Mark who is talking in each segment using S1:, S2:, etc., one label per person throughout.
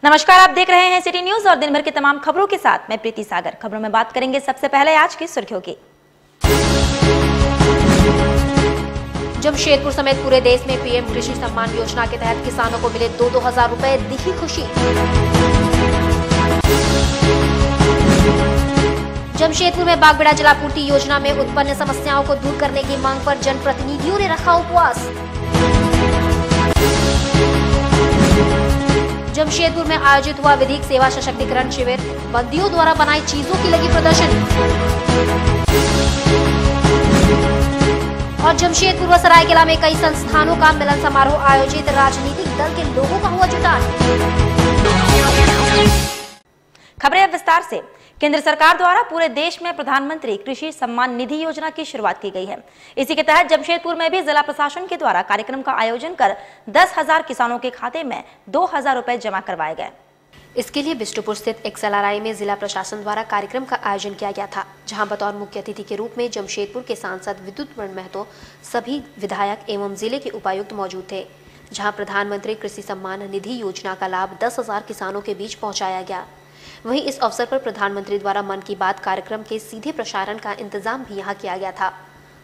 S1: नमस्कार, आप देख रहे हैं सिटी न्यूज और दिन भर की तमाम खबरों के साथ मैं प्रीति सागर। खबरों में बात करेंगे सबसे पहले आज की सुर्खियों की। जमशेदपुर समेत पूरे देश में पीएम कृषि सम्मान योजना के तहत किसानों को मिले 2-2 हजार रुपए, दिखी खुशी। जमशेदपुर में बागबेड़ा जलापूर्ति योजना में उत्पन्न समस्याओं को दूर करने की मांग पर जनप्रतिनिधियों ने रखा उपवास। जमशेदपुर में आयोजित हुआ विधिक सेवा सशक्तिकरण शिविर, बंदियों द्वारा बनाई चीजों की लगी प्रदर्शनी। और जमशेदपुर व सरायकेला में कई संस्थानों का मिलन समारोह आयोजित, राजनीतिक दल के लोगों का हुआ जुटान। खबरें विस्तार से। केंद्र सरकार द्वारा पूरे देश में प्रधानमंत्री कृषि सम्मान निधि योजना की शुरुआत की गई है। इसी के तहत जमशेदपुर में भी जिला प्रशासन के द्वारा कार्यक्रम का आयोजन कर 10,000 किसानों के खाते में 2,000 रुपए जमा करवाए गए। इसके लिए बिष्टुपुर स्थित XLRI में जिला प्रशासन द्वारा कार्यक्रम का आयोजन किया गया था, जहां बतौर मुख्य अतिथि के रूप में जमशेदपुर के सांसद विद्युत महतो, सभी विधायक एवं जिले के उपायुक्त मौजूद थे। जहां प्रधानमंत्री कृषि सम्मान निधि योजना का लाभ 10,000 किसानों के बीच पहुंचाया गया। वहीं इस अवसर पर प्रधानमंत्री द्वारा मन की बात कार्यक्रम के सीधे प्रसारण का इंतजाम भी यहां किया गया था।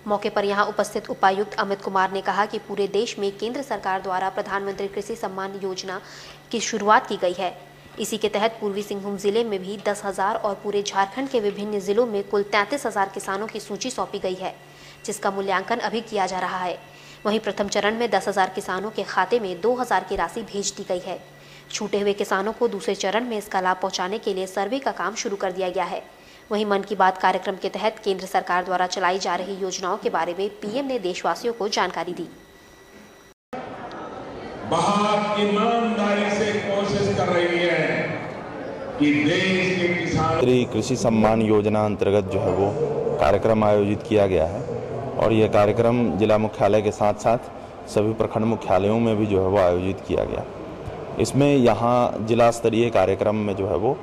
S1: मौके पर यहां उपस्थित उपायुक्त अमित कुमार ने कहा कि पूरे देश में केंद्र सरकार द्वारा प्रधानमंत्री कृषि सम्मान योजना की शुरुआत की गई है। इसी के तहत पूर्वी सिंहभूम जिले में भी 10,000 और पूरे झारखंड के विभिन्न जिलों में कुल 33,000 किसानों की सूची सौंपी गई है, जिसका मूल्यांकन अभी किया जा रहा है। वहीं प्रथम चरण में 10,000 किसानों के खाते में 2,000 की राशि भेज दी गई है। छूटे हुए किसानों को दूसरे चरण में इसका लाभ पहुंचाने के लिए सर्वे का काम शुरू कर दिया गया है। वहीं मन की बात कार्यक्रम के तहत केंद्र सरकार द्वारा चलाई जा रही योजनाओं के बारे में पीएम ने देशवासियों को जानकारी दी।
S2: बहुत ईमानदारी से कोशिश कर रही है कि देश के किसान
S3: कृषि सम्मान योजना अंतर्गत जो है वो कार्यक्रम आयोजित किया गया है और ये कार्यक्रम जिला मुख्यालय के साथ साथ सभी प्रखंड मुख्यालयों में भी जो है वो आयोजित किया गया। इसमें यहाँ जिला स्तरीय कार्यक्रम में जो है वो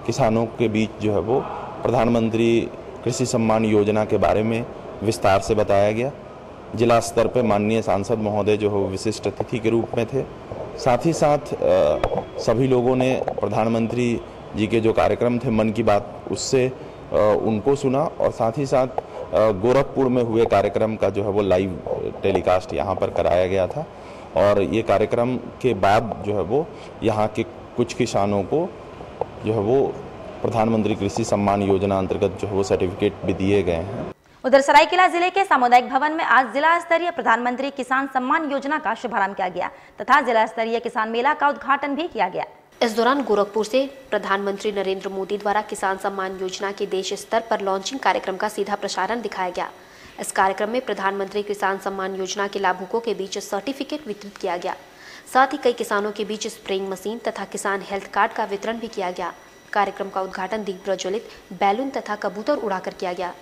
S3: किसानों के बीच जो है वो प्रधानमंत्री कृषि सम्मान योजना के बारे में विस्तार से बताया गया। जिला स्तर पे माननीय सांसद महोदय जो है विशिष्ट अतिथि के रूप में थे। साथ ही साथ सभी लोगों ने प्रधानमंत्री जी के जो कार्यक्रम थे मन की बात, उससे उनको सुना और साथ ही साथ गोरखपुर में हुए कार्यक्रम का जो है वो लाइव टेलीकास्ट यहाँ पर कराया गया था। और ये कार्यक्रम के बाद जो है वो यहाँ के कुछ किसानों को जो है वो प्रधानमंत्री कृषि सम्मान योजना अंतर्गत जो है वो सर्टिफिकेट भी दिए गए हैं।
S1: उधर सरायकेला जिले के सामुदायिक भवन में आज जिला स्तरीय प्रधानमंत्री किसान सम्मान योजना का शुभारंभ किया गया तथा जिला स्तरीय किसान मेला का उद्घाटन भी किया गया। इस दौरान गोरखपुर से प्रधानमंत्री नरेंद्र मोदी द्वारा किसान सम्मान योजना के देश स्तर पर लॉन्चिंग कार्यक्रम का सीधा प्रसारण दिखाया गया। इस कार्यक्रम में प्रधानमंत्री किसान सम्मान योजना के लाभुकों के बीच सर्टिफिकेट वितरित किया गया। साथ ही कई किसानों के बीच स्प्रेइंग मशीन तथा किसान हेल्थ कार्ड का वितरण भी किया गया। कार्यक्रम का उद्घाटन दीप प्रज्वलित, बैलून तथा कबूतर उड़ाकर किया गया।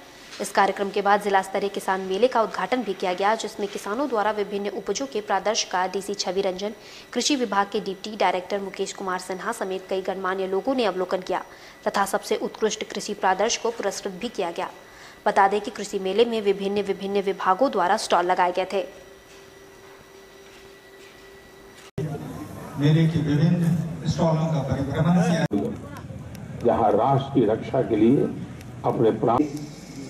S1: इस कार्यक्रम के बाद जिला स्तरीय किसान मेले का उद्घाटन भी किया गया, जिसमें किसानों द्वारा विभिन्न उपजों के प्रादर्शकार DC छवि रंजन, कृषि विभाग के डिप्टी डायरेक्टर मुकेश कुमार सिन्हा समेत कई गणमान्य लोगों ने अवलोकन किया तथा सबसे उत्कृष्ट कृषि प्रादर्श को पुरस्कृत भी किया गया। बता दें कि कृषि मेले में विभिन्न विभागों द्वारा स्टॉल लगाए गए थे।
S4: मेले की विभिन्न स्टॉलों का परिक्रमण किया,
S2: जहां राष्ट्र की रक्षा के लिए अपने प्राण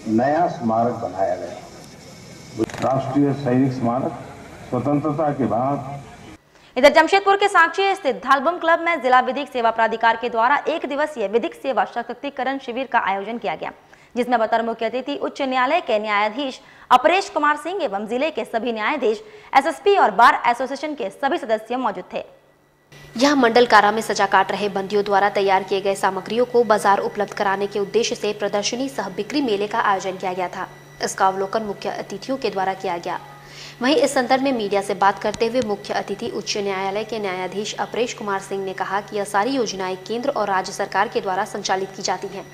S5: नया स्मारक बनाया गया, राष्ट्रीय सैनिक स्मारक। स्वतंत्रता के बाद
S1: इधर जमशेदपुर के साक्षी स्थित धालबम क्लब में जिला विधिक सेवा प्राधिकार के द्वारा 1 दिवसीय विधिक सेवा सशक्तिकरण शिविर का आयोजन किया गया, जिसमें बतौर मुख्य अतिथि उच्च न्यायालय के न्यायाधीश अपरेश कुमार सिंह एवं जिले के सभी न्यायाधीश, SSP और बार एसोसिएशन के सभी सदस्य मौजूद थे। यह मंडल कारा में सजा काट रहे बंदियों द्वारा तैयार किए गए सामग्रियों को बाजार उपलब्ध कराने के उद्देश्य से प्रदर्शनी सह बिक्री मेले का आयोजन किया गया था। इसका अवलोकन मुख्य अतिथियों के द्वारा किया गया। वहीं इस संदर्भ में मीडिया से बात करते हुए मुख्य अतिथि उच्च न्यायालय के न्यायाधीश अपरेश कुमार सिंह ने कहा कि यह सारी योजनाएं केंद्र और राज्य सरकार के द्वारा संचालित की जाती हैं,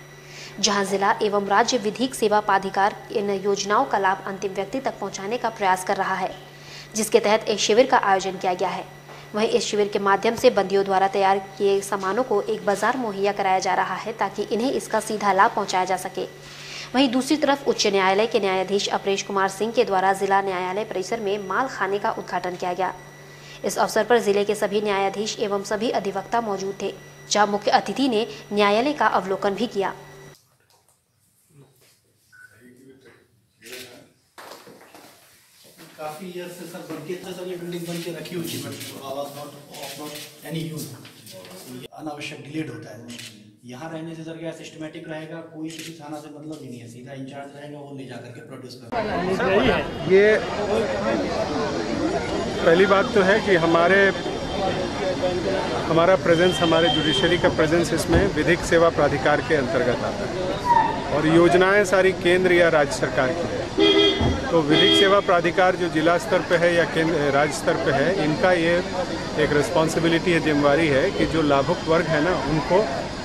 S1: जहां जिला एवं राज्य विधिक सेवा प्राधिकार इन योजनाओं का लाभ अंतिम व्यक्ति तक पहुंचाने का प्रयास कर रहा है, जिसके तहत एक शिविर का आयोजन किया गया है। वहीं इस शिविर के माध्यम से बंदियों द्वारा तैयार किए सामानों को एक बाजार मुहैया कराया जा रहा है, ताकि इन्हें इसका सीधा लाभ पहुंचाया जा सके। वहीं दूसरी तरफ उच्च न्यायालय के न्यायाधीश अपरेश कुमार सिंह के द्वारा जिला न्यायालय परिसर में माल खाने का उद्घाटन किया गया।
S6: इस अवसर पर जिले के सभी न्यायाधीश एवं सभी अधिवक्ता मौजूद थे, जहां मुख्य अतिथि ने न्यायालय का अवलोकन भी किया।
S7: काफी ईयर से सर बनके सर ये बिल्डिंग बन के रखी हुई थी, but was not any use, अनावश्यक डिलेड होता है। यहाँ रहने से सर क्या सिस्टमेटिक रहेगा, कोई किसी थाना से मतलब ही नहीं है, सीधा इंचार्ज रहेगा, वो ले जाकर के प्रोड्यूस करेगा।
S8: ये पहली बात तो है कि हमारा प्रेजेंस, हमारे जुडिशरी का प्रेजेंस इसमें विधिक सेवा प्राधिकार के अंतर्गत आता है और योजनाएं सारी केंद्र या राज्य सरकार की है। तो विधिक सेवा प्राधिकार जो जिला स्तर पे है या केंद्र राज्य स्तर पे है, इनका ये एक रिस्पॉन्सिबिलिटी है, जिम्मेवारी है कि जो लाभुक वर्ग है ना, उनको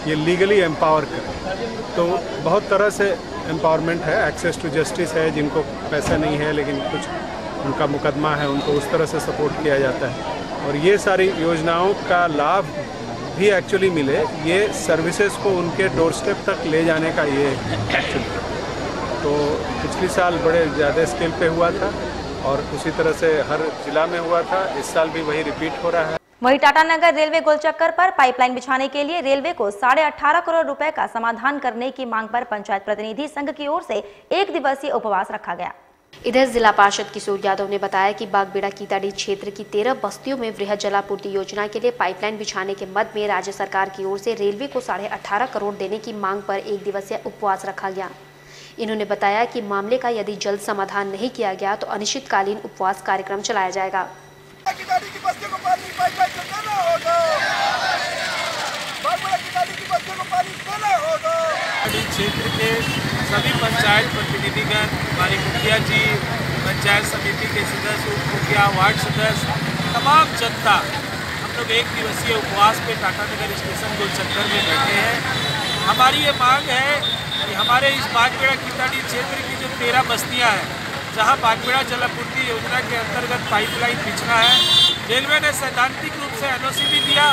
S8: ये लीगली एम्पावर करें। तो बहुत तरह से एम्पावरमेंट है, एक्सेस टू जस्टिस है, जिनको पैसा नहीं है लेकिन कुछ उनका मुकदमा है, उनको उस तरह से सपोर्ट किया जाता है और ये सारी योजनाओं का लाभ भी एक्चुअली मिले, ये सर्विसेज को उनके डोर स्टेप तक ले जाने का ये एक्चुअली। तो पिछले साल बड़े ज़्यादा स्केल पे हुआ था और उसी तरह से हर जिला में हुआ था, इस साल भी वही रिपीट हो रहा है।
S1: वहीं टाटानगर रेलवे गोलचक्कर पर पाइपलाइन बिछाने के लिए रेलवे को 18.5 करोड़ रुपए का समाधान करने की मांग पर पंचायत प्रतिनिधि संघ की ओर से 1 दिवसीय उपवास रखा गया।
S6: इधर जिला पार्षद किशोर यादव ने बताया कि बागबेड़ा कीताड़ी क्षेत्र की 13 बस्तियों में वृहद जलापूर्ति योजना के लिए पाइपलाइन बिछाने के मद में राज्य सरकार की ओर से रेलवे को 18.5 करोड़ देने की मांग पर 1 दिवसीय उपवास रखा गया। इन्होंने बताया कि मामले का यदि जल्द समाधान नहीं किया गया तो अनिश्चितकालीन उपवास कार्यक्रम चलाया जाएगा।
S9: क्षेत्र के सभी पंचायत प्रतिनिधिगण, हमारे मुखिया जी, पंचायत समिति के सदस्य, उप मुखिया, वार्ड सदस्य, तमाम जनता, हम लोग 1 दिवसीय उपवास पे टाटानगर स्टेशन गोलचक्कर में बैठे हैं। हमारी ये मांग है कि हमारे इस बागबेड़ा कीताड़ी क्षेत्र की जो 13 बस्तियां हैं, जहां बागबेड़ा जलापूर्ति योजना के अंतर्गत पाइपलाइन बिछना है, रेलवे ने सैद्धांतिक रूप से एनओसी भी दिया,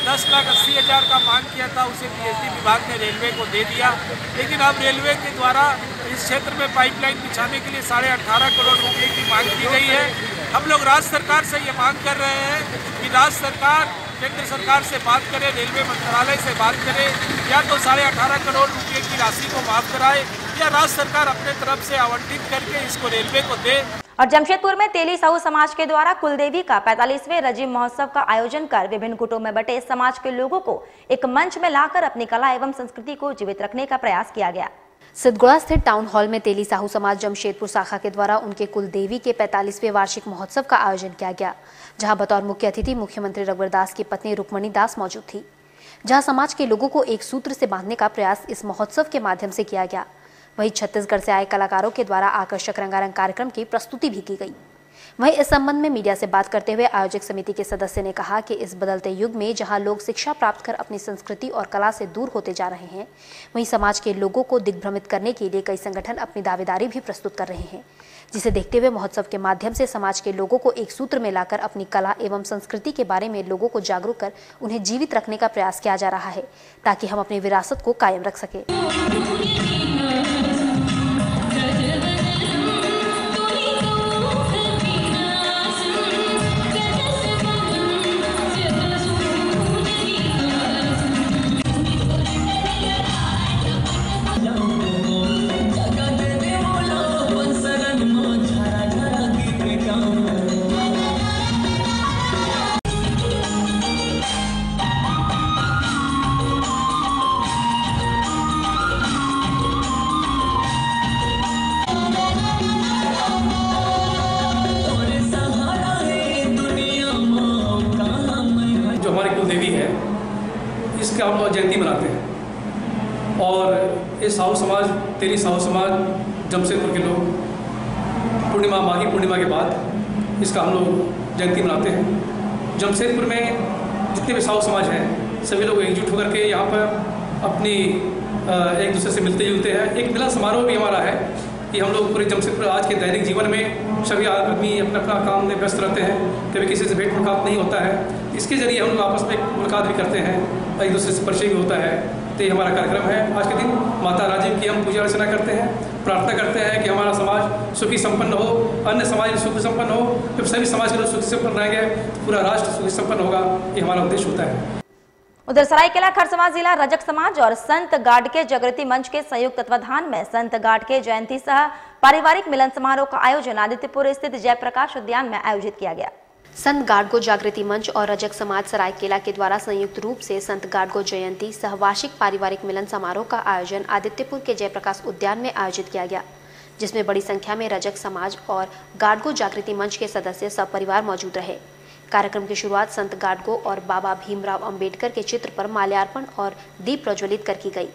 S9: 10,80,000 का मांग किया था, उसे पीएचडी विभाग ने रेलवे को दे दिया। लेकिन अब रेलवे के द्वारा इस क्षेत्र में पाइपलाइन बिछाने के लिए 18.5 करोड़ रुपए की मांग की गई है। हम लोग राज्य सरकार से ये मांग कर रहे हैं कि राज्य सरकार केंद्र सरकार से बात करे, रेलवे मंत्रालय से बात करे, या तो 18.5 करोड़ रुपए की राशि को माफ कराए या राज्य सरकार अपने तरफ से आवंटित करके इसको रेलवे को दे।
S1: और जमशेदपुर में तेली साहू समाज के द्वारा कुलदेवी का 45वें रजीम महोत्सव का आयोजन कर विभिन्न गुटों में बटे समाज के लोगों को एक मंच में लाकर अपनी कला एवं संस्कृति को जीवित रखने का प्रयास किया गया।
S6: सिद्धगुड़ा स्थित टाउन हॉल में तेली साहू समाज जमशेदपुर शाखा के द्वारा उनके कुलदेवी के 45वें वार्षिक महोत्सव का आयोजन किया गया, जहां बतौर मुख्य अतिथि मुख्यमंत्री रघुवर दास की पत्नी रुक्मणी दास मौजूद थी। जहां समाज के लोगों को एक सूत्र से बांधने का प्रयास इस महोत्सव के माध्यम से किया गया। वहीं छत्तीसगढ़ से आए कलाकारों के द्वारा आकर्षक रंगारंग कार्यक्रम की प्रस्तुति भी की गई। वहीं इस संबंध में मीडिया से बात करते हुए आयोजक समिति के सदस्य ने कहा कि इस बदलते युग में जहां लोग शिक्षा प्राप्त कर अपनी संस्कृति और कला से दूर होते जा रहे हैं, वहीं समाज के लोगों को दिग्भ्रमित करने के लिए कई संगठन अपनी दावेदारी भी प्रस्तुत कर रहे हैं, जिसे देखते हुए महोत्सव के माध्यम से समाज के लोगों को एक सूत्र में लाकर अपनी कला एवं संस्कृति के बारे में लोगों को जागरूक कर उन्हें जीवित रखने का प्रयास किया जा रहा है, ताकि हम अपनी विरासत को कायम रख सके।
S10: इसका हम लोग जयंती मनाते हैं और ये साहू समाज, तेली साहू समाज जमशेदपुर के लोग माघी पूर्णिमा के बाद इसका हम लोग जयंती मनाते हैं। जमशेदपुर में जितने भी साहू समाज हैं सभी लोग एकजुट होकर के यहाँ पर अपनी एक दूसरे से मिलते जुलते हैं। एक मिलन समारोह भी हमारा है कि हम लोग पूरे जमशेदपुर आज के दैनिक जीवन में सभी आदमी अपना अपना काम में व्यस्त रहते हैं, कभी किसी से भेंट मुलाकात नहीं होता है। इसके जरिए हम लोग आपस में मुलाकात भी करते हैं, एक दूसरे से परिचय भी होता है। तो ये हमारा कार्यक्रम है। आज के दिन माता राजीव की हम पूजा अर्चना करते हैं प्रार्थना करते हैं कि हमारा समाज सुखी संपन्न हो, अन्य समाज सुखी संपन्न हो। जब सभी समाज के लोग सुखी संपन्न रहेंगे तो पूरा राष्ट्र सुखी संपन्न होगा, ये हमारा उद्देश्य होता है।
S1: उधर सरायकेला खरसावां जिला रजक समाज और संत गाडगे जागृति मंच के संयुक्त तत्वाधान में संत गाडगे जयंती सह पारिवारिक मिलन समारोह का आयोजन आदित्यपुर स्थित जयप्रकाश उद्यान में आयोजित किया गया।
S6: संत गाडगो जागृति मंच और रजक समाज सरायकेला के द्वारा संयुक्त रूप से संत गाडगो जयंती सह वार्षिक पारिवारिक मिलन समारोह का आयोजन आदित्यपुर के जयप्रकाश उद्यान में आयोजित किया गया, जिसमें बड़ी संख्या में रजक समाज और गाडगो जागृति मंच के सदस्य सपरिवार मौजूद रहे। कार्यक्रम की शुरुआत संत गाडगो और बाबा भीमराव अंबेडकर के चित्र पर माल्यार्पण और दीप प्रज्वलित कर की गई।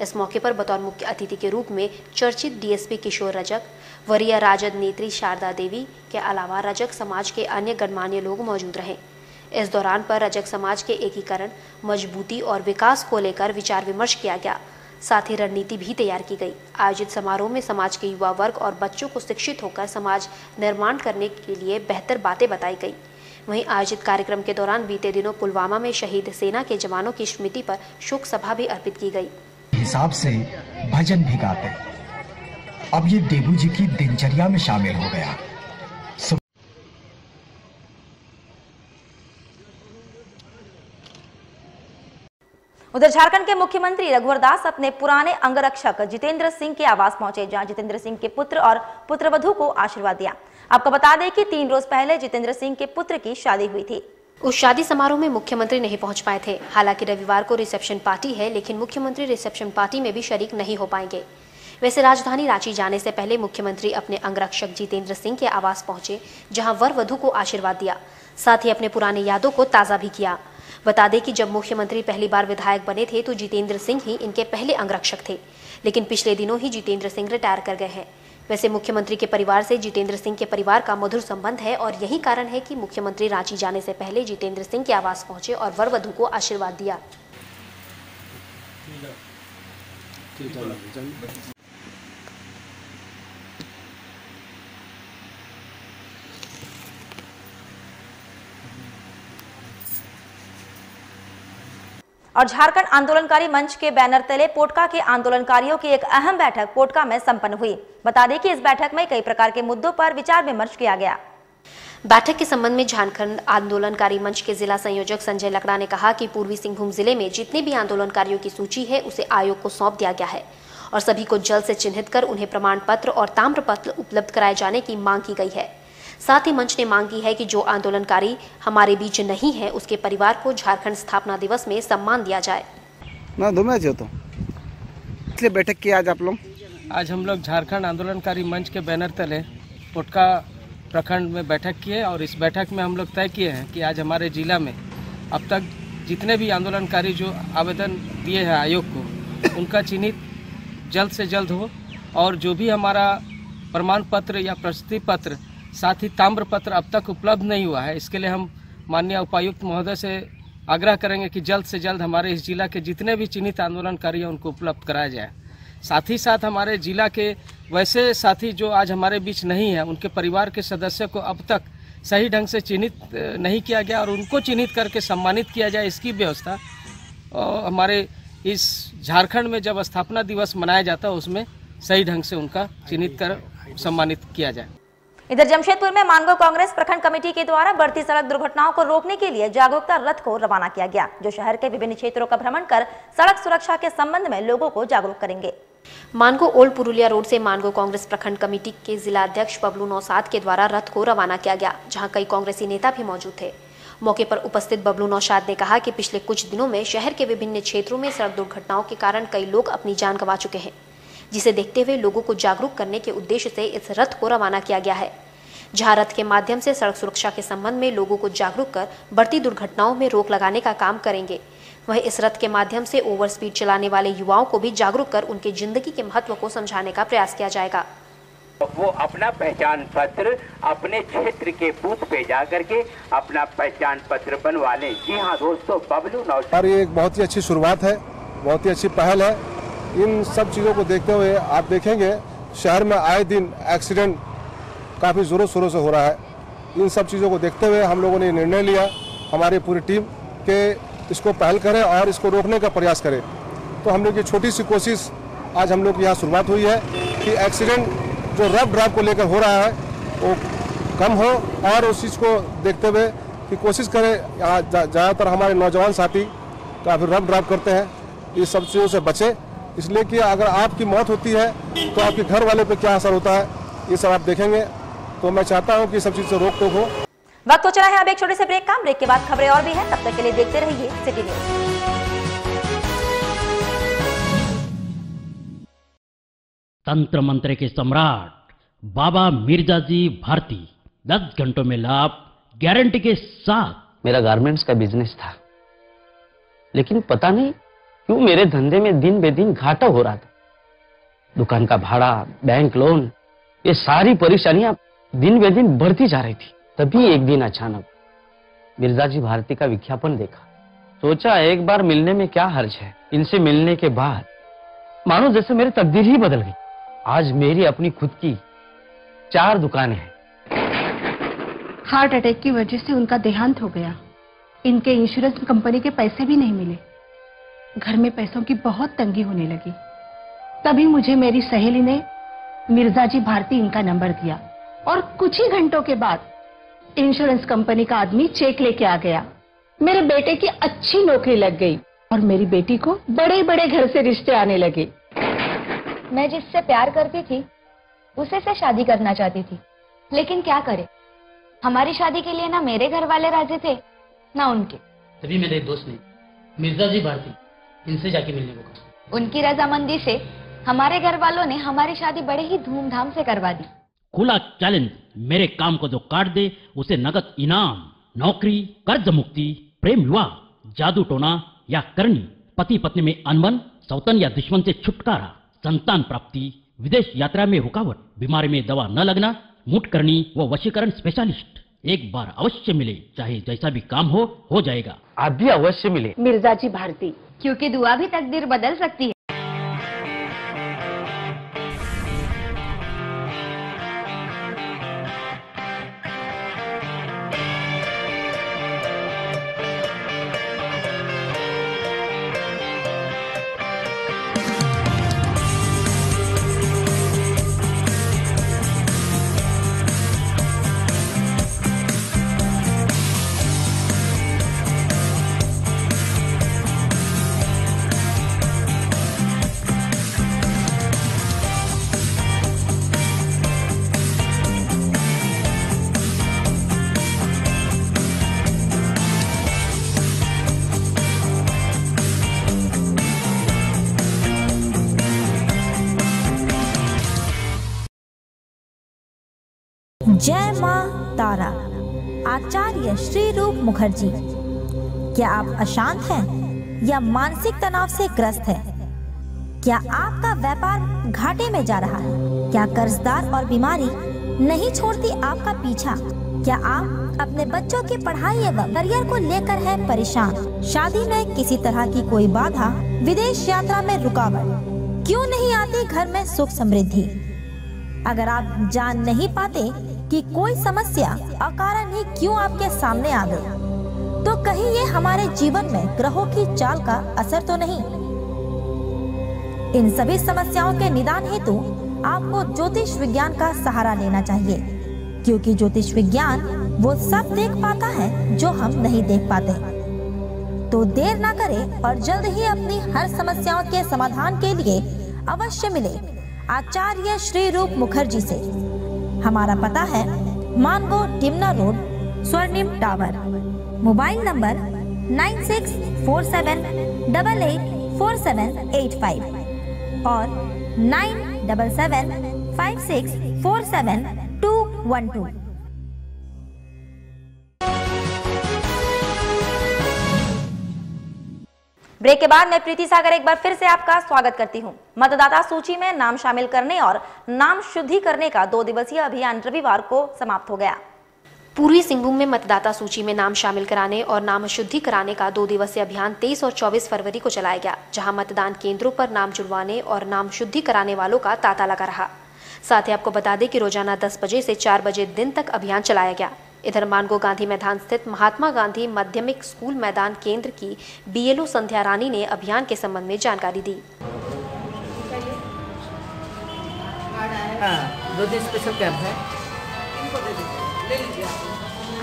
S6: इस मौके पर बतौर मुख्य अतिथि के रूप में चर्चित डीएसपी किशोर रजक, वरीय राजद नेत्री शारदा देवी के अलावा रजक समाज के अन्य गणमान्य लोग मौजूद रहे। इस दौरान पर रजक समाज के एकीकरण, मजबूती और विकास को लेकर विचार विमर्श किया गया, साथ ही रणनीति भी तैयार की गई। आयोजित समारोह में समाज के युवा वर्ग और बच्चों को शिक्षित होकर समाज निर्माण करने के लिए बेहतर बातें बताई गई। वहीं आयोजित कार्यक्रम के दौरान बीते दिनों पुलवामा में शहीद सेना के जवानों की स्मृति पर शोक सभा भी अर्पित की गई।
S11: हिसाब से भजन भी गाते, अब ये देबू जी की दिनचर्या में शामिल हो गया।
S1: उधर झारखंड के मुख्यमंत्री रघुवर दास अपने पुराने अंगरक्षक जितेंद्र सिंह के आवास पहुंचे, जहां जितेंद्र सिंह के पुत्र और पुत्रवधू को आशीर्वाद दिया। आपको बता दें कि 3 रोज पहले जितेंद्र सिंह के पुत्र की शादी हुई थी।
S6: उस शादी समारोह में मुख्यमंत्री नहीं पहुंच पाए थे। हालांकि रविवार को रिसेप्शन पार्टी है, लेकिन मुख्यमंत्री रिसेप्शन पार्टी में भी शरीक नहीं हो पाएंगे। वैसे राजधानी रांची जाने से पहले मुख्यमंत्री अपने अंगरक्षक जितेंद्र सिंह के आवास पहुंचे, जहां वर वधू को आशीर्वाद दिया, साथ ही अपने पुराने यादों को ताज़ा भी किया। बता दें कि जब मुख्यमंत्री पहली बार विधायक बने थे तो जितेंद्र सिंह ही इनके पहले अंगरक्षक थे, लेकिन पिछले दिनों ही जितेंद्र सिंह रिटायर कर गए हैं। वैसे मुख्यमंत्री के परिवार से जितेंद्र सिंह के परिवार का मधुर संबंध है और यही कारण है कि मुख्यमंत्री रांची जाने से पहले जितेंद्र सिंह के आवास पहुंचे और वर वधू को आशीर्वाद दिया।
S1: और झारखंड आंदोलनकारी मंच के बैनर तले पोटका के आंदोलनकारियों की एक अहम बैठक पोटका में संपन्न हुई। बता दें कि इस बैठक में कई प्रकार के मुद्दों पर विचार विमर्श किया गया।
S6: बैठक के संबंध में झारखंड आंदोलनकारी मंच के जिला संयोजक संजय लकड़ा ने कहा कि पूर्वी सिंहभूम जिले में जितने भी आंदोलनकारियों की सूची है उसे आयोग को सौंप दिया गया है और सभी को जल्द से चिन्हित कर उन्हें प्रमाण पत्र और ताम्र पत्र उपलब्ध कराए जाने की मांग की गई है। साथ ही मंच ने मांग की है कि जो आंदोलनकारी हमारे बीच नहीं है उसके परिवार को झारखंड स्थापना दिवस में सम्मान दिया जाए।
S12: इसलिए बैठक की आज आप लोग?
S13: आज हम लोग झारखंड आंदोलनकारी मंच के बैनर तले पोटका प्रखंड में बैठक किए और इस बैठक में हम लोग तय किए हैं कि आज हमारे जिला में अब तक जितने भी आंदोलनकारी जो आवेदन दिए हैं आयोग को, उनका चिन्हित जल्द से जल्द हो और जो भी हमारा प्रमाण पत्र या प्रशस्ति पत्र साथ ही ताम्र पत्र अब तक उपलब्ध नहीं हुआ है, इसके लिए हम माननीय उपायुक्त महोदय से आग्रह करेंगे कि जल्द से जल्द हमारे इस जिला के जितने भी चिन्हित आंदोलनकारी हैं उनको उपलब्ध कराया जाए। साथ ही साथ हमारे जिला के वैसे साथी जो आज हमारे बीच नहीं है, उनके परिवार के सदस्य को अब तक सही ढंग से चिन्हित नहीं किया गया और उनको चिन्हित करके सम्मानित किया जाए, इसकी व्यवस्था हमारे इस झारखंड में जब स्थापना दिवस मनाया जाता है उसमें सही ढंग से उनका चिन्हित कर सम्मानित किया जाए।
S1: इधर जमशेदपुर में मानगो कांग्रेस प्रखंड कमेटी के द्वारा बढ़ती सड़क दुर्घटनाओं को रोकने के लिए जागरूकता रथ को रवाना किया गया, जो शहर के विभिन्न क्षेत्रों का भ्रमण कर सड़क सुरक्षा के संबंध में लोगों को जागरूक करेंगे।
S6: मानगो ओल्ड पुरुलिया रोड से मानगो कांग्रेस प्रखंड कमेटी के जिला अध्यक्ष बबलू नौशाद के द्वारा रथ को रवाना किया गया, जहां कई कांग्रेसी नेता भी मौजूद थे। मौके पर उपस्थित बबलू नौशाद ने कहा कि पिछले कुछ दिनों में शहर के विभिन्न क्षेत्रों में सड़क दुर्घटनाओं के कारण कई लोग अपनी जान गंवा चुके हैं, जिसे देखते हुए लोगों को जागरूक करने के उद्देश्य से इस रथ को रवाना किया गया है, जहां रथ के माध्यम से सड़क सुरक्षा के संबंध में लोगों को जागरूक कर बढ़ती दुर्घटनाओं में रोक लगाने का काम करेंगे। वहीं इस रथ के माध्यम से ओवर स्पीड चलाने वाले युवाओं को भी जागरूक कर उनके जिंदगी के महत्व को समझाने का प्रयास किया जाएगा।
S14: वो अपना पहचान पत्र अपने क्षेत्र के बूथ पे जा करके अपना पहचान पत्र बनवा लें। जी हाँ दोस्तों, बबलू नौशाद
S15: ये एक बहुत ही अच्छी शुरुआत है, बहुत ही अच्छी पहल है। इन सब चीज़ों को देखते हुए आप देखेंगे शहर में आए दिन एक्सीडेंट काफ़ी ज़ोरों शोरों से हो रहा है। इन सब चीज़ों को देखते हुए हम लोगों ने निर्णय लिया, हमारी पूरी टीम के इसको पहल करें और इसको रोकने का प्रयास करें। तो हम लोग की छोटी सी कोशिश आज हम लोग की यहाँ शुरुआत हुई है। कि एक्सीडेंट जो रफ ड्राइव को लेकर हो रहा है वो कम हो, और उस चीज़ को देखते हुए कि कोशिश करें, ज़्यादातर हमारे नौजवान साथी काफ़ी रफ ड्राइव करते हैं, इस सब चीज़ों से बचें। इसलिए कि अगर आपकी मौत होती है तो आपके घर वाले पे क्या असर होता है, ये सब आप देखेंगे। तो मैं चाहता हूँ कि सब चीज़ से रोक टोक हो।
S1: वक्त हो चला है अब एक छोटे से ब्रेक का। ब्रेक के बाद खबरें और भी हैं, तब तक के लिए देखते रहिए सिटी न्यूज।
S16: तंत्र मंत्र के सम्राट बाबा मिर्जाजी भारती 10 घंटों में लाभ गारंटी के साथ।
S17: मेरा गारमेंट्स का बिजनेस था, लेकिन पता नहीं क्यों मेरे धंधे में दिन बे दिन घाटा हो रहा था। दुकान का भाड़ा, बैंक लोन, ये सारी परेशानियां दिन बे दिन बढ़ती जा रही थी। तभी एक दिन अचानक मिर्जाजी भारती का विज्ञापन देखा। सोचा एक बार मिलने में क्या हर्ज है। इनसे मिलने के बाद मानो जैसे मेरी तकदीर ही बदल गई। आज मेरी अपनी खुद की 4 दुकानें हैं।
S18: हार्ट अटैक की वजह से उनका देहांत हो गया। इनके इंश्योरेंस कंपनी के पैसे भी नहीं मिले। घर में पैसों की बहुत तंगी होने लगी। तभी मुझे मेरी सहेली ने मिर्जाजी भारती इनका नंबर दिया, और कुछ ही घंटों के बाद इंश्योरेंस कंपनी का आदमी चेक लेके आ गया। मेरे बेटे की अच्छी नौकरी लग गई और मेरी बेटी को बड़े बड़े घर से रिश्ते आने लगे।
S19: मैं जिससे प्यार करती थी उसे से शादी करना चाहती थी, लेकिन क्या करे, हमारी शादी के लिए ना मेरे घर वाले राजी थे ना उनके।
S16: तभी मेरे दोस्त ने मिर्जाजी भारती इनसे जाके मिलने को कहा।
S19: उनकी रजामंदी से हमारे घर वालों ने हमारी शादी बड़े ही धूमधाम से करवा दी।
S16: खुला चैलेंज, मेरे काम को जो काट दे उसे नगद इनाम, नौकरी, कर्ज मुक्ति, प्रेम विवाह, जादू टोना या करनी, पति पत्नी में अनबन, सौतन या दुश्मन से छुटकारा, संतान प्राप्ति, विदेश यात्रा में रुकावट, बीमारी में दवा न लगना, मुठ करनी व वशीकरण स्पेशलिस्ट। एक बार अवश्य मिले, चाहे जैसा भी काम हो जाएगा।
S17: आप भी अवश्य मिले
S18: मिर्जाजी भारती,
S19: क्योंकि दुआ भी तकदीर बदल सकती है।
S1: जय मां तारा। आचार्य श्री रूप मुखर्जी। क्या आप अशांत हैं या मानसिक तनाव से ग्रस्त हैं? क्या आपका व्यापार घाटे में जा रहा है? क्या कर्जदार और बीमारी नहीं छोड़ती आपका पीछा? क्या आप अपने बच्चों की पढ़ाई एवं करियर को लेकर हैं परेशान? शादी में किसी तरह की कोई बाधा, विदेश यात्रा में रुकावट, क्यों नहीं आती घर में सुख समृद्धि? अगर आप जान नहीं पाते कि कोई समस्या अकारण ही क्यों आपके सामने आ गई, तो कहीं ये हमारे जीवन में ग्रहों की चाल का असर तो नहीं? इन सभी समस्याओं के निदान हेतु आपको ज्योतिष विज्ञान का सहारा लेना चाहिए, क्योंकि ज्योतिष विज्ञान वो सब देख पाता है जो हम नहीं देख पाते। तो देर ना करें और जल्द ही अपनी हर समस्याओं के समाधान के लिए अवश्य मिले आचार्य श्री रूप मुखर्जी से। हमारा पता है मानगो टिमना रोड, स्वर्णिम टावर। मोबाइल नंबर 9647884785 और 9775647212। ब्रेक के बाद मैं प्रीति सागर एक बार फिर से आपका स्वागत करती हूं। मतदाता सूची में नाम शामिल करने और नाम शुद्धि करने का 2 दिवसीय अभियान रविवार को समाप्त हो गया।
S6: पूर्वी सिंहभूम में मतदाता सूची में नाम शामिल कराने और नाम शुद्धि कराने का 2 दिवसीय अभियान 23 और 24 फरवरी को चलाया गया, जहां मतदान केंद्रों पर नाम जुड़वाने और नाम शुद्धि कराने वालों का तांता लगा रहा। साथ ही आपको बता दें कि रोजाना 10 बजे से 4 बजे दिन तक अभियान चलाया गया। इधर मानगो गांधी मैदान स्थित महात्मा गांधी माध्यमिक स्कूल मैदान केंद्र की बीएलओ संध्या रानी ने अभियान के संबंध में जानकारी दी।
S20: हाँ 2 दिन स्पेशल कैंप है।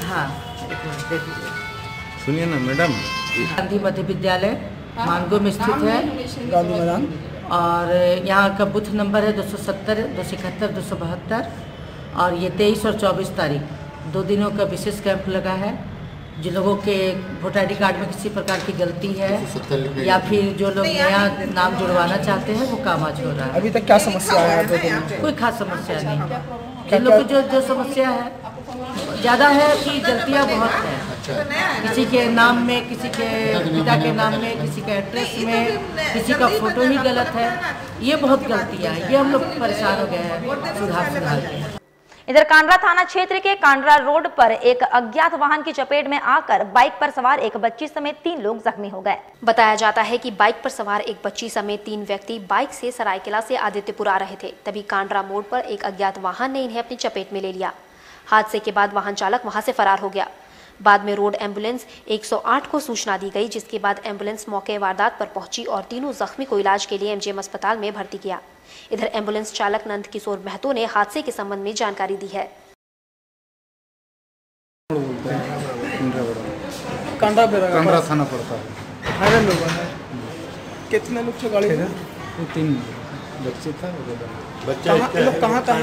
S20: हाँ दे दीजिए।
S21: सुनिए ना मैडम,
S20: गांधी मध्य विद्यालय मानगो में स्थित है गांधी मैदान, और यहाँ का बूथ नंबर है 270, 271, 272, और ये 23 और 24 तारीख 2 दिनों का विशेष कैंप लगा है। जिन लोगों के वोटर आई डी कार्ड में किसी प्रकार की गलती है या फिर जो लोग नया नाम जुड़वाना चाहते हैं वो काम आज हो रहा है।
S12: अभी तक क्या समस्या है?
S20: कोई खास समस्या नहीं। जिन लोग की जो समस्या है ज़्यादा है कि गलतियाँ बहुत हैं, किसी के नाम में, किसी के पिता के नाम में, किसी के एड्रेस में, किसी का फोटो ही गलत है, ये बहुत गलतियाँ हैं। ये हम लोग परेशान हो गए हैं, सुधार के।
S1: इधर कांडरा थाना क्षेत्र के कांडरा रोड पर एक अज्ञात वाहन की चपेट में आकर बाइक पर सवार एक बच्ची समेत 3 लोग जख्मी हो गए।
S6: बताया जाता है कि बाइक पर सवार एक बच्ची समेत 3 व्यक्ति बाइक से सरायकेला से आदित्यपुर आ रहे थे, तभी कांडरा मोड़ पर एक अज्ञात वाहन ने इन्हें अपनी चपेट में ले लिया। हादसे के बाद वाहन चालक वहां से फरार हो गया। बाद में रोड एम्बुलेंस 108 को सूचना दी गई, जिसके बाद एम्बुलेंस मौके वारदात पर पहुंची और तीनों जख्मी को इलाज के लिए एमजीएम अस्पताल में भर्ती किया। इधर एम्बुलेंस चालक नंद किशोर महतो ने हादसे के संबंध में जानकारी दी है।
S21: कांडरा थाना पड़ता है।
S12: कितने लोग थे गाड़ी में?
S21: 3 बच्चे था।
S12: कहाँ का है?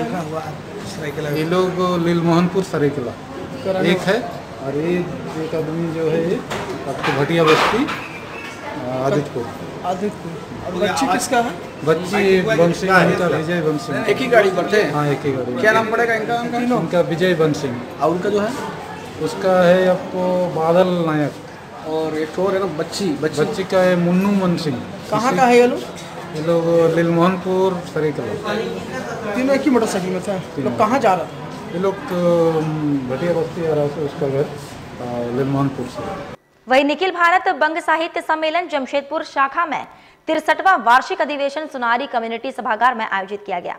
S21: ये लोग लीलमोहनपुर सरायकेला एक है, और ये एक आदमी जो है आपको भटिया बस्ती आदित्यपुर।
S12: और बच्ची किसका है?
S21: बच्ची बंसी, उनका विजय बंसी।
S12: एक ही गाड़ी पर थे?
S21: हाँ एक ही गाड़ी।
S12: क्या नाम पड़ेगा इनका?
S21: उनका विजय बंसी।
S12: और उनका जो है
S21: उसका है आपको बादल नायक।
S12: और एक और है ना
S21: बच्ची का है मुन्नू मन सिंह।
S12: कहाँ का है ये लोग?
S21: ये लोग लीलमोहनपुर सरायकेला।
S12: तीनों एक ही मोटरसाइकिल में थे। लोग कहाँ जा रहा था?
S21: ये लोग भटिया बस्ती आ रहा था, उसका घर लीलमोहनपुर से।
S1: वही निखिल भारत बंग साहित्य सम्मेलन जमशेदपुर शाखा में 63वां वार्षिक अधिवेशन सुनारी कम्युनिटी सभागार में आयोजित किया गया।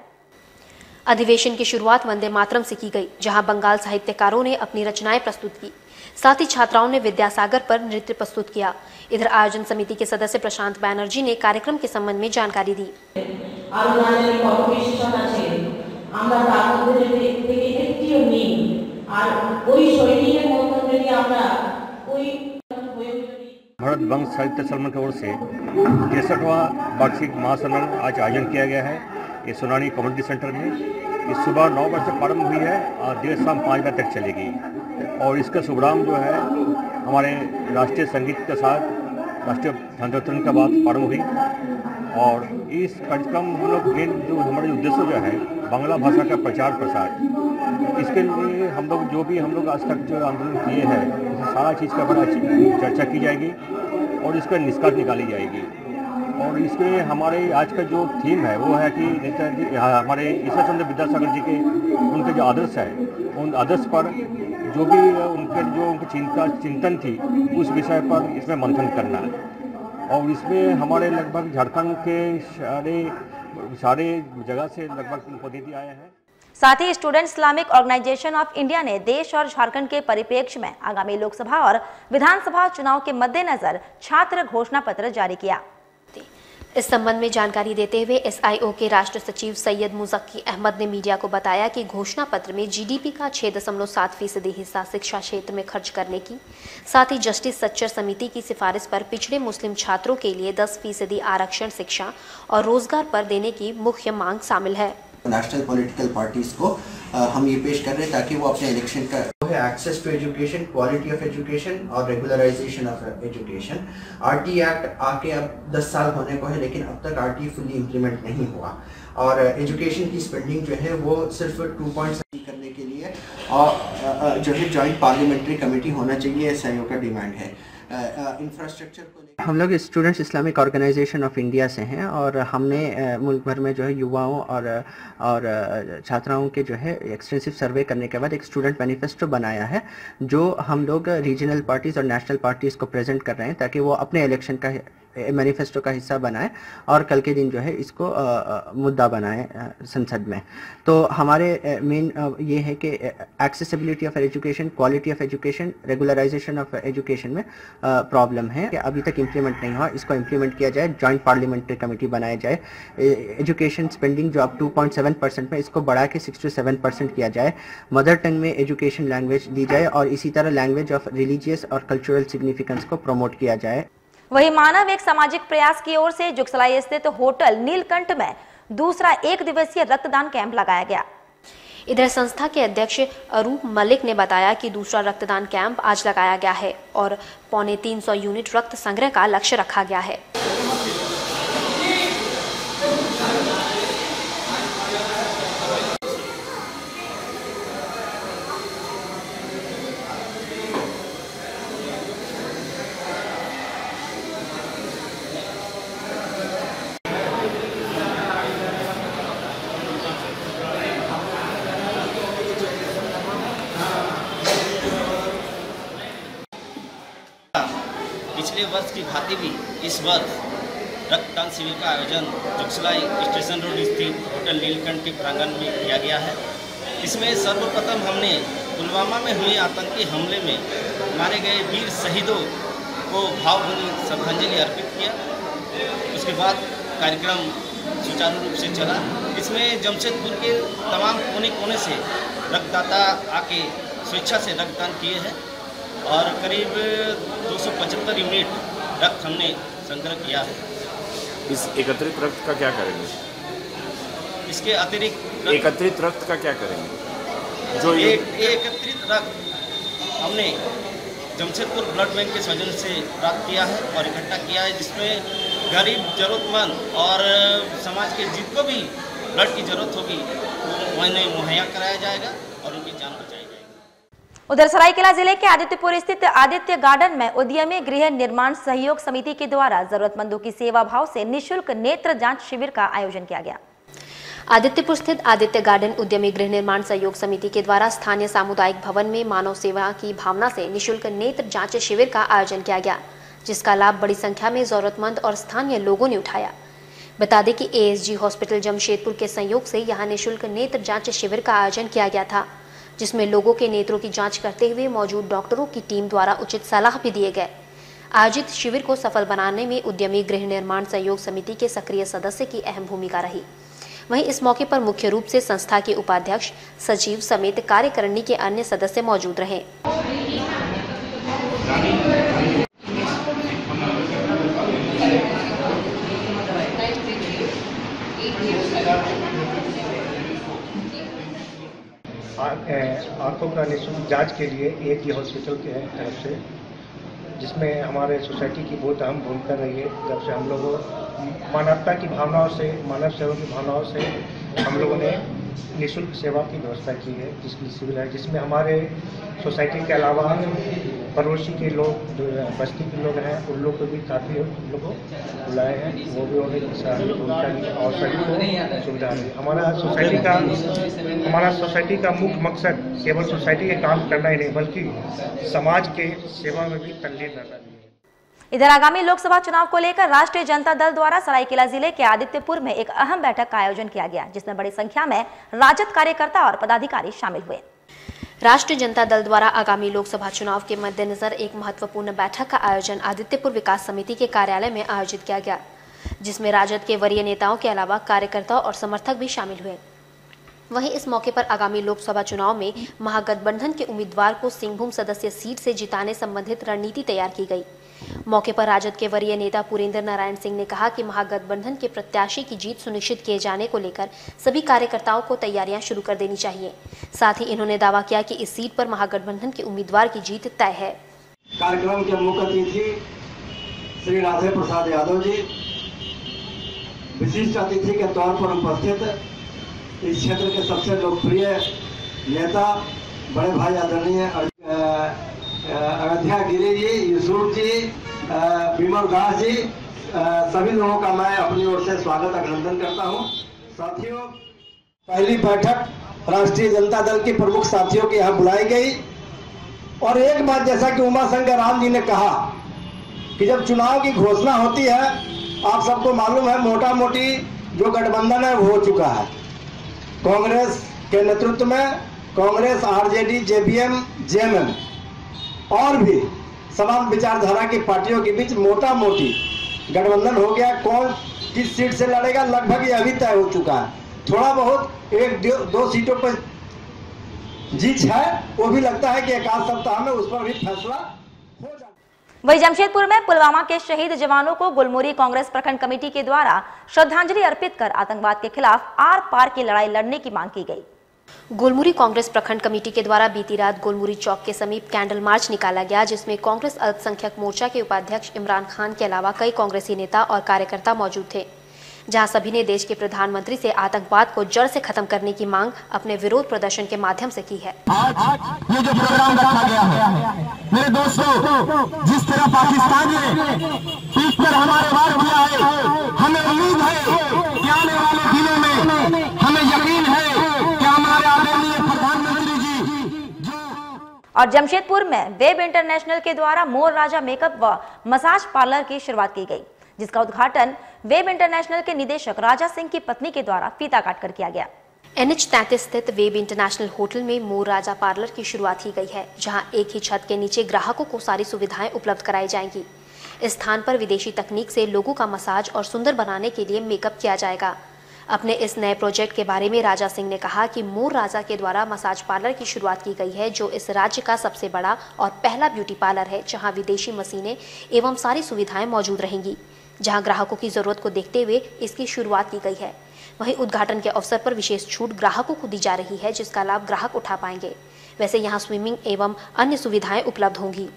S6: अधिवेशन की शुरुआत वंदे मातरम से की गई, जहां बंगाल साहित्यकारों ने अपनी रचनाएं प्रस्तुत की। साथ ही छात्राओं ने विद्यासागर पर नृत्य प्रस्तुत किया। इधर आयोजन समिति के सदस्य प्रशांत बैनर्जी ने कार्यक्रम के संबंध में जानकारी दी।
S22: भारत बंग साहित्य सम्मेलन की ओर से 63वां वार्षिक महासम्मेलन आज आयोजन किया गया है। ये सोनानी कम्युनिटी सेंटर में ये सुबह 9 बजे से प्रारंभ हुई है और देर शाम 5 बजे तक चलेगी। और इसका शुभारंभ जो है हमारे राष्ट्रीय संगीत के साथ राष्ट्रीय ध्वजारोहण के बाद प्रारंभ हुई। और इस कार्यक्रम हम लोग जो हमारे उद्देश्य जो है बांग्ला भाषा का प्रचार प्रसार, इसके लिए हम लोग आज तक जो आंदोलन किए हैं इसमें सारा चीज़ का बड़ा चर्चा की जाएगी और इसका निष्कर्ष निकाली जाएगी। और इसमें हमारे आज का जो थीम है वो है कि नेताजी हमारे ईश्वर चंद्र विद्यासागर जी के उनके जो आदर्श है उन आदर्श पर जो भी उनकी चिंतन थी उस विषय पर इसमें मंथन करना है। और इसमें हमारे लगभग झारखंड के सारे जगह से लगभग प्रतिनिधि आए हैं।
S1: साथ ही student Islamic organisation of India ने देश और झारखंड के परिप्रेक्ष्य में आगामी लोकसभा और विधानसभा चुनाव के मद्देनजर छात्र घोषणा पत्र जारी किया।
S6: इस संबंध में जानकारी देते हुए एसआईओ के राष्ट्र सचिव सैयद मुजक्की अहमद ने मीडिया को बताया कि घोषणा पत्र में जीडीपी का 6.7% हिस्सा शिक्षा क्षेत्र में खर्च करने की, साथ ही जस्टिस सच्चर समिति की सिफारिश पर पिछड़े मुस्लिम छात्रों के लिए 10% आरक्षण शिक्षा और रोजगार पर देने की मुख्य मांग शामिल है।
S23: नेशनल पॉलिटिकल पार्टीज को हम ये पेश कर रहे हैं ताकि वो अपने इलेक्शन का access to education, quality of education और regularisation of education. RT act आके अब 10 साल होने को है, लेकिन अब तक आरटी फुली इम्प्लीमेंट नहीं हुआ और एजुकेशन की स्पेंडिंग जो है वो सिर्फ 2.7 करने के लिए और जो है जॉइंट पार्लियामेंट्री कमेटी होना चाहिए, एसआईओ का डिमांड है। इंफ्रास्ट्रक्चर को हम लोग students Islamic organisation of India से हैं और हमने मुल्क भर में जो है युवाओं और छात्राओं के जो है एक्सटेंसिव सर्वे करने के बाद एक स्टूडेंट मैनिफेस्टो बनाया है, जो हम लोग रीजनल पार्टीज़ और नेशनल पार्टीज़ को प्रेजेंट कर रहे हैं ताकि वो अपने इलेक्शन का मैनिफेस्टो का हिस्सा बनाए और कल के दिन जो है इसको मुद्दा बनाए संसद में। तो हमारे मेन ये है कि accessibility of education, quality of education, regularisation of education में प्रॉब्लम है कि अभी तक इम्प्लीमेंट नहीं हुआ, इसको इम्प्लीमेंट किया जाए, जॉइंट पार्लियामेंट्री कमेटी बनाया जाए, एजुकेशन स्पेंडिंग जो अब 2.7% में इसको बढ़ा के 6 to 7% किया जाए, मदर टंग में एजुकेशन लैंग्वेज दी जाए और इसी तरह लैंग्वेज ऑफ रिलीजियस और कल्चरल सिग्निफिकेंस को प्रमोट किया जाए।
S1: वही मानव एक सामाजिक प्रयास की ओर से जुगसलाई स्थित होटल नीलकंठ में दूसरा 1 दिवसीय रक्तदान कैंप लगाया गया।
S6: इधर संस्था के अध्यक्ष अरूप मलिक ने बताया कि दूसरा रक्तदान कैंप आज लगाया गया है और 350 यूनिट रक्त संग्रह का लक्ष्य रखा गया है।
S2: पिछले वर्ष की भांति भी इस वर्ष रक्तदान शिविर का आयोजन जुगसलाई स्टेशन रोड स्थित होटल नीलकंठ के प्रांगण में किया गया है। इसमें सर्वप्रथम हमने पुलवामा में हुए आतंकी हमले में मारे गए वीर शहीदों को भावभीनी श्रद्धांजलि अर्पित किया। उसके बाद कार्यक्रम सुचारू रूप से चला। इसमें जमशेदपुर के तमाम कोने कोने से रक्तदाता आके स्वेच्छा से रक्तदान किए हैं और करीब 275 यूनिट रक्त हमने संग्रह किया है।
S3: इस एकत्रित रक्त का क्या करेंगे?
S2: इसके अतिरिक्त
S3: एकत्रित रक्त का क्या करेंगे? जो
S2: एकत्रित रक्त हमने जमशेदपुर ब्लड बैंक के सौजन्य से प्राप्त किया है और इकट्ठा किया है, जिसमें गरीब जरूरतमंद और समाज के जिनको भी ब्लड की जरूरत होगी वो उन्हें मुहैया कराया जाएगा और उनकी जान बचाई जाएगी।
S1: उधर सरायकेला जिले के आदित्यपुर स्थित आदित्य गार्डन में उद्यमी गृह निर्माण सहयोग समिति के द्वारा जरूरतमंदों की सेवा भाव से निःशुल्क नेत्र जांच शिविर का आयोजन किया गया।
S6: आदित्यपुर स्थित आदित्य गार्डन उद्यमी गृह निर्माण सहयोग समिति के द्वारा स्थानीय सामुदायिक भवन में मानव सेवा की भावना से निःशुल्क नेत्र जांच शिविर का आयोजन किया गया, जिसका लाभ बड़ी संख्या में जरूरतमंद और स्थानीय लोगों ने उठाया। बता दें कि ASG हॉस्पिटल जमशेदपुर के सहयोग से यहां निःशुल्क नेत्र जांच शिविर का आयोजन किया गया था, जिसमें लोगों के नेत्रों की जांच करते हुए मौजूद डॉक्टरों की टीम द्वारा उचित सलाह भी दिए गए। आयोजित शिविर को सफल बनाने में उद्यमी गृह निर्माण सहयोग समिति के सक्रिय सदस्य की अहम भूमिका रही। वहीं इस मौके पर मुख्य रूप से संस्था के उपाध्यक्ष, सचिव समेत कार्यकारिणी के अन्य सदस्य मौजूद रहे।
S4: आंखों का निःशुल्क जांच के लिए ASG हॉस्पिटल के तरफ से, जिसमें हमारे सोसाइटी की बहुत अहम भूमिका रही है। जब से हम लोगों मानवता की भावनाओं से, मानव सेवा की भावनाओं से हम लोगों ने निःशुल्क सेवा की व्यवस्था की है, जिसकी शिविर है, जिसमें हमारे सोसाइटी के अलावा पड़ोसी के लोग, बस्ती के लोग हैं, उन लोग को भी काफ़ी लोगों बुलाए हैं, वो भी उन्हें और सभी को सुविधा है। हमारा सोसाइटी का मुख्य मकसद केवल सोसाइटी के काम करना ही नहीं, बल्कि समाज के सेवा में भी तल्लीन रहना भी है।
S1: इधर आगामी लोकसभा चुनाव को लेकर राष्ट्रीय जनता दल द्वारा सरायकेला जिले के आदित्यपुर में एक अहम बैठक का आयोजन किया गया, जिसमें बड़ी संख्या में राजद कार्यकर्ता और पदाधिकारी शामिल हुए।
S6: राष्ट्रीय जनता दल द्वारा आगामी लोकसभा चुनाव के मद्देनजर एक महत्वपूर्ण बैठक का आयोजन आदित्यपुर विकास समिति के कार्यालय में आयोजित किया गया, जिसमें राजद के वरीय नेताओं के अलावा कार्यकर्ता और समर्थक भी शामिल हुए। वहीं इस मौके पर आगामी लोकसभा चुनाव में महागठबंधन के उम्मीदवार को सिंहभूम सदस्य सीट से जिताने संबंधित रणनीति तैयार की गई। मौके पर राजद के वरीय नेता पुरेंद्र नारायण सिंह ने कहा कि महागठबंधन के प्रत्याशी की जीत सुनिश्चित किए जाने को लेकर सभी कार्यकर्ताओं को तैयारियां शुरू कर देनी चाहिए। साथ ही इन्होंने दावा किया कि इस सीट पर महागठबंधन के उम्मीदवार की जीत तय है।
S24: कार्यक्रम के मुख्य अतिथि श्री राधे प्रसाद यादव जी विशिष्ट अतिथि के तौर पर उपस्थित इस क्षेत्र के सबसे लोकप्रिय नेता बड़े भाई आदरणीय अयोध्या गिरी जी, यूसुफ जी, विमल दास जी, सभी लोगों का मैं अपनी ओर से स्वागत अभिनंदन करता हूं। साथियों, पहली बैठक राष्ट्रीय जनता दल के प्रमुख साथियों की यहाँ बुलाई गई और एक बात जैसा कि उमा शंकर राम जी ने कहा कि जब चुनाव की घोषणा होती है, आप सबको मालूम है मोटा मोटी जो गठबंधन है वो हो चुका है। कांग्रेस के नेतृत्व में कांग्रेस, आरजेडी, जेबीएम, जेएमएम और भी समान विचारधारा की पार्टियों के बीच मोटा मोटी गठबंधन हो गया। कौन किस सीट से लड़ेगा लगभग ये अभी तय हो चुका है। थोड़ा बहुत एक दो सीटों पर जीत है, वो भी लगता है कि एक आध सप्ताह में उस पर भी फैसला हो जाए।
S1: वहीं जमशेदपुर में पुलवामा के शहीद जवानों को गुलमुरी कांग्रेस प्रखंड कमेटी के द्वारा श्रद्धांजलि अर्पित कर आतंकवाद के खिलाफ आर पार की लड़ाई लड़ने की मांग की गई।
S6: गुलमुरी कांग्रेस प्रखंड कमेटी के द्वारा बीती रात गुलमुरी चौक के समीप कैंडल मार्च निकाला गया, जिसमें कांग्रेस अल्पसंख्यक मोर्चा के उपाध्यक्ष इमरान खान के अलावा कई कांग्रेसी नेता और कार्यकर्ता मौजूद थे, जहां सभी ने देश के प्रधानमंत्री से आतंकवाद को जड़ से खत्म करने की मांग अपने विरोध प्रदर्शन के माध्यम से की है।
S5: आज ये जो प्रोग्राम रखा गया है, मेरे दोस्तों, जिस तरह पाकिस्तान ने पीठ पर हमारे वार किया है, हमें उम्मीद है कि आने वाले दिनों में हमें यकीन है कि हमारे आदरणीय प्रधानमंत्री जी
S1: और जमशेदपुर में वेब इंटरनेशनल के द्वारा मोर राजा मेकअप व मसाज पार्लर की शुरुआत की गई, जिसका उद्घाटन वेब इंटरनेशनल के निदेशक राजा सिंह की पत्नी के द्वारा फीता काटकर किया गया।
S6: NH 33 स्थित वेब इंटरनेशनल होटल में मोर राजा पार्लर की शुरुआत की गई है, जहां एक ही छत के नीचे ग्राहकों को सारी सुविधाएं उपलब्ध कराई जाएंगी। इस स्थान पर विदेशी तकनीक से लोगों का मसाज और सुंदर बनाने के लिए मेकअप किया जाएगा। अपने इस नए प्रोजेक्ट के बारे में राजा सिंह ने कहा कि मोर राजा के द्वारा मसाज पार्लर की शुरुआत की गई है, जो इस राज्य का सबसे बड़ा और पहला ब्यूटी पार्लर है, जहां विदेशी मशीनें एवं सारी सुविधाएं मौजूद रहेंगी, जहां ग्राहकों की जरूरत को देखते हुए इसकी शुरुआत की गई है। वहीं उद्घाटन के अवसर पर विशेष छूट ग्राहकों को दी जा रही है, जिसका लाभ ग्राहक उठा पाएंगे। वैसे यहां स्विमिंग एवं अन्य सुविधाएं उपलब्ध होंगी।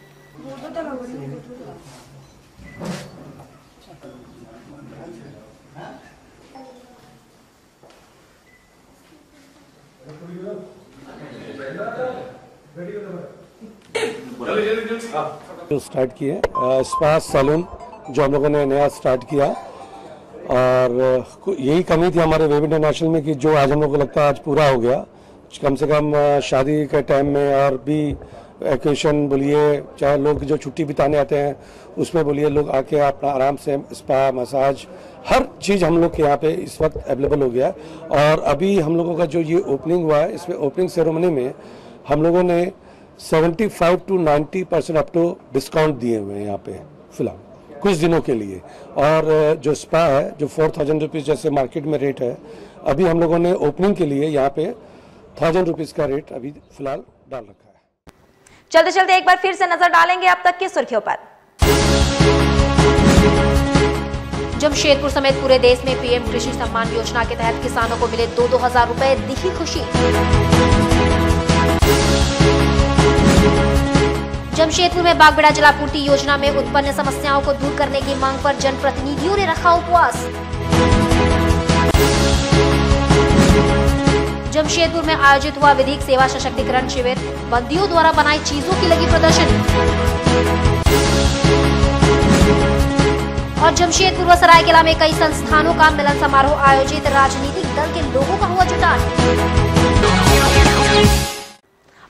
S15: जो स्टार्ट किए स्पा सैलून जो हम लोगों ने नया स्टार्ट किया, और यही कमी थी हमारे वेब इंटरनेशनल में कि जो आज हम लोग को लगता है आज पूरा हो गया। कम से कम शादी के टाइम में और भी वेकेशन बोलिए, चाहे लोग जो छुट्टी बिताने आते हैं उसमें बोलिए, लोग आके अपना आराम से स्पा, मसाज, हर चीज़ हम लोग के यहाँ पे इस वक्त अवेलेबल हो गया। और अभी हम लोगों का जो ये ओपनिंग हुआ है, इसमें ओपनिंग सेरेमनी में हम लोगों ने 75 to 90% अप टू डिस्काउंट दिए हुए हैं यहाँ पे फिलहाल कुछ दिनों के लिए। और जो स्पा है जो 4000 रुपीज़ जैसे मार्केट में रेट है, अभी हम लोगों ने ओपनिंग के लिए यहाँ पे 1000 रुपीज़ का रेट अभी फिलहाल डाल रखा है।
S1: चलते चलते एक बार फिर से नजर डालेंगे अब तक की सुर्खियों पर।
S6: जमशेदपुर समेत पूरे देश में पीएम कृषि सम्मान योजना के तहत किसानों को मिले 2-2 हजार रुपए, दिखी खुशी। जमशेदपुर में बागबेड़ा जलापूर्ति योजना में उत्पन्न समस्याओं को दूर करने की मांग पर जनप्रतिनिधियों ने रखा उपवास। जमशेदपुर में आयोजित हुआ विधिक सेवा सशक्तिकरण शिविर, बंदियों द्वारा बनाई चीजों की लगी प्रदर्शनी। और जमशेदपुर व सरायकेला में कई संस्थानों का मिलन समारोह आयोजित, राजनीतिक दल के लोगों का हुआ जुटान।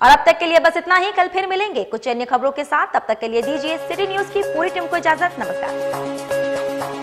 S1: और अब तक के लिए बस इतना ही। कल फिर मिलेंगे कुछ अन्य खबरों के साथ। तब तक के लिए दीजिए सिटी न्यूज की पूरी टीम को इजाजत। नमस्कार।